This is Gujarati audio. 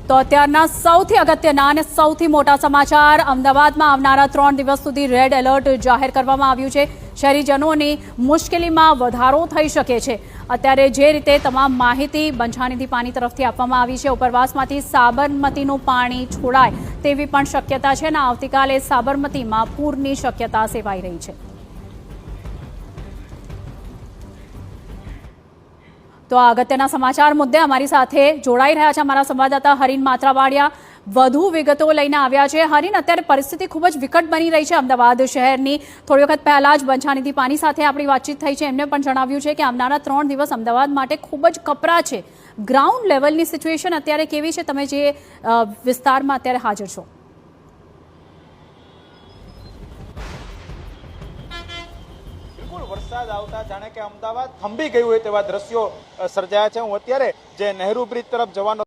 તો અત્યારના સૌથી અગત્યના અને સૌથી મોટા સમાચાર અમદાવાદમાં આવનારા 3 દિવસ સુધી રેડ એલર્ટ જાહેર કરવામાં આવ્યું છે। શહેરીજનોની મુશ્કેલીમાં વધારો થઈ શકે છે। અત્યારે જે રીતે તમામ માહિતી બંછાણીથી પાણી તરફથી આપવામાં આવી છે, ઉપરવાસમાંથી સાબરમતીનું પાણી છોડાય તેવી પણ શક્યતા છે અને આવતીકાલે સાબરમતીમાં પૂરની શક્યતા સેવાઈ રહી છે। તો આ અગત્યના સમાચાર મુદ્દે અમારી સાથે જોડાઈ રહ્યા છે અમારા સંવાદદાતા હરીન માત્રાવાડિયા વધુ વિગતો લઈને આવ્યા છે। હરીન, અત્યારે પરિસ્થિતિ ખૂબ જ વિકટ બની રહી છે અમદાવાદ શહેરની। થોડી વખત પહેલા જ બંછાણીથી પાણી સાથે આપણી વાતચીત થઈ છે, એમને પણ જણાવ્યું છે કે આવનારા 3 દિવસ અમદાવાદ માટે ખૂબ જ કપરા છે। ગ્રાઉન્ડ લેવલની સિચ્યુએશન અત્યારે કેવી છે, તમે જે વિસ્તારમાં અત્યારે હાજર છો? વરસાદ આવતા જાણે કે અમદાવાદ થંભી ગયું હોય તેવા દ્રશ્યો સર્જાયા છે। હું અત્યારે જે નહેરુ બ્રિજ તરફ જવાનો